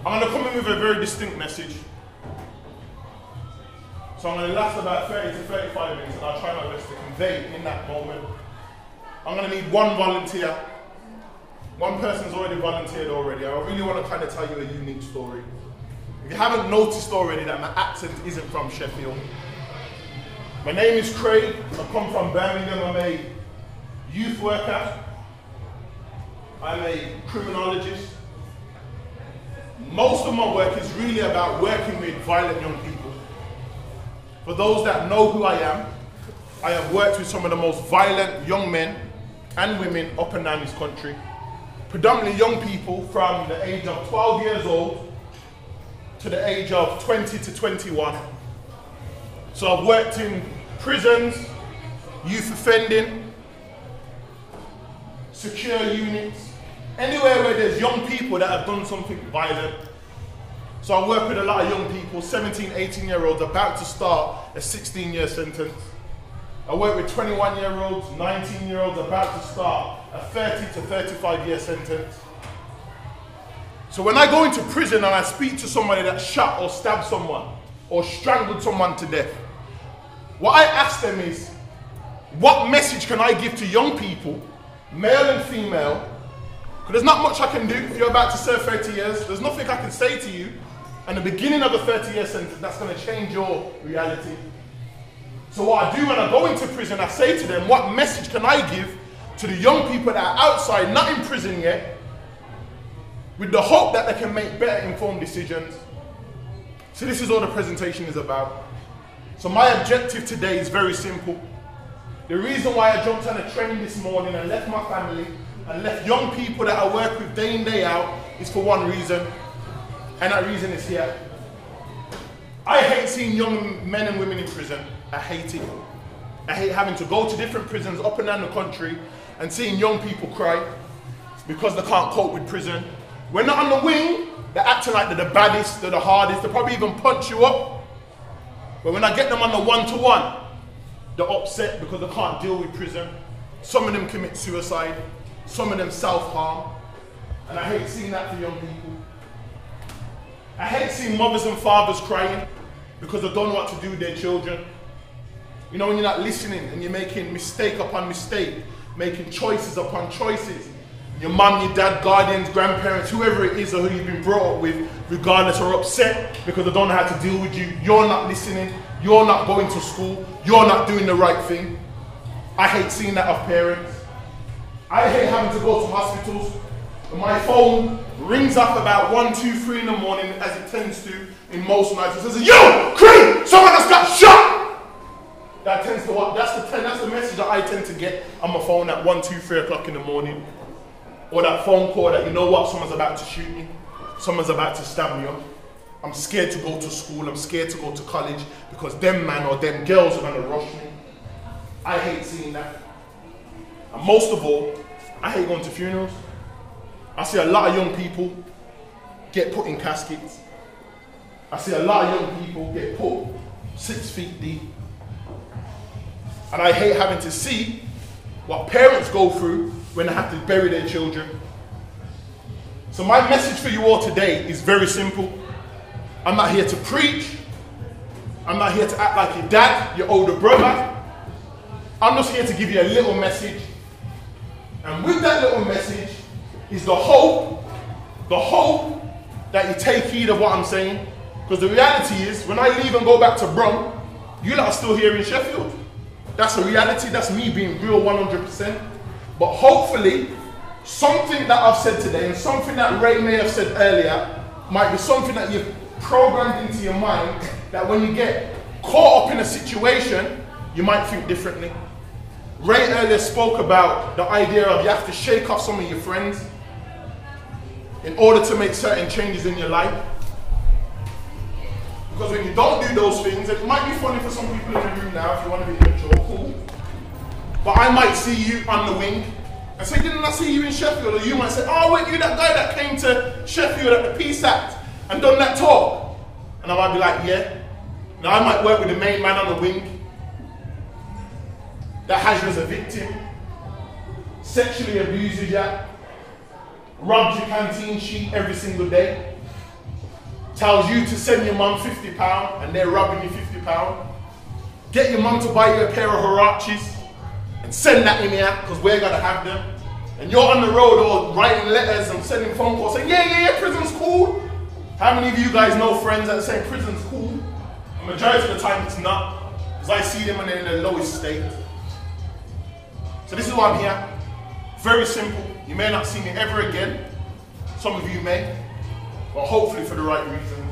I'm going to come in with a very distinct message. So I'm going to last about 30 to 35 minutes and I'll try my best to convey in that moment. I'm going to need one volunteer. One person's already volunteered already. I really want to kind of tell you a unique story. If you haven't noticed already that my accent isn't from Sheffield. My name is Craig. I come from Birmingham. I'm a youth worker. I'm a criminologist. Most of my work is really about working with violent young people. For those that know who I am, I have worked with some of the most violent young men and women up and down this country. Predominantly young people from the age of 12 years old to the age of 20 to 21. So I've worked in prisons, youth offending, secure units, anywhere where there's young people that have done something violent. So I work with a lot of young people, 17, 18-year-olds about to start a 16-year sentence. I work with 21-year-olds, 19-year-olds about to start a 30 to 35-year sentence. So when I go into prison and I speak to somebody that shot or stabbed someone or strangled someone to death, what I ask them is, what message can I give to young people, male and female? Because there's not much I can do if you're about to serve 30 years. There's nothing I can say to you at the beginning of a 30-year sentence that's going to change your reality. So what I do when I go into prison, I say to them, what message can I give to the young people that are outside, not in prison yet, with the hope that they can make better informed decisions. So this is all the presentation is about. So my objective today is very simple. The reason why I jumped on a train this morning and left my family and left young people that I work with day in, day out is for one reason. And that reason is here. I hate seeing young men and women in prison. I hate it. I hate having to go to different prisons up and down the country and seeing young people cry because they can't cope with prison. When they're on the wing, they're acting like they're the baddest, they're the hardest, they probably even punch you up. But when I get them on the one-to-one, they're upset because they can't deal with prison. Some of them commit suicide, some of them self-harm. And I hate seeing that for young people. I hate seeing mothers and fathers crying because they don't know what to do with their children. You know, when you're not listening and you're making mistake upon mistake, making choices upon choices. Your mum, your dad, guardians, grandparents, whoever it is or who you've been brought up with, regardless, are upset because they don't know how to deal with you. You're not listening. You're not going to school. You're not doing the right thing. I hate seeing that of parents. I hate having to go to hospitals. And my phone rings up about 1, 2, 3 in the morning, as it tends to in most nights. It says, "Yo, Craig, someone has got shot!" That tends to what? That's the message that I tend to get on my phone at 1, 2, 3 o'clock in the morning. Or that phone call that, you know what, someone's about to shoot me. Someone's about to stab me up. I'm scared to go to school. I'm scared to go to college because them man or them girls are going to rush me. I hate seeing that. And most of all, I hate going to funerals. I see a lot of young people get put in caskets. I see a lot of young people get put 6 feet deep. And I hate having to see what parents go through when they have to bury their children. So my message for you all today is very simple. I'm not here to preach. I'm not here to act like your dad, your older brother. I'm just here to give you a little message. And with that little message is the hope that you take heed of what I'm saying. Because the reality is, when I leave and go back to Brum, you lot are still here in Sheffield. That's a reality. That's me being real 100%. But hopefully, something that I've said today and something that Ray may have said earlier might be something that you've programmed into your mind that when you get caught up in a situation, you might think differently. Ray earlier spoke about the idea of you have to shake off some of your friends in order to make certain changes in your life. Because when you don't do those things, it might be funny for some people in the room now if you want to be immature, cool. But I might see you on the wing and say, didn't I see you in Sheffield? Or you might say, oh, weren't you that guy that came to Sheffield at the Peace Act and done that talk? And I might be like, yeah. Now I might work with the main man on the wing that has you as a victim, sexually abuses you, robs your canteen sheet every single day. tells you to send your mum £50 and they're robbing you £50. Get your mum to buy you a pair of Huaraches and send that in here because we're going to have them. And you're on the road or writing letters and sending phone calls saying, yeah, prison's cool. How many of you guys know friends that are saying prison's cool? The majority of the time it's not, because I see them when they're in their lowest state. So this is why I'm here. Very simple. You may not see me ever again. Some of you may, but hopefully for the right reason.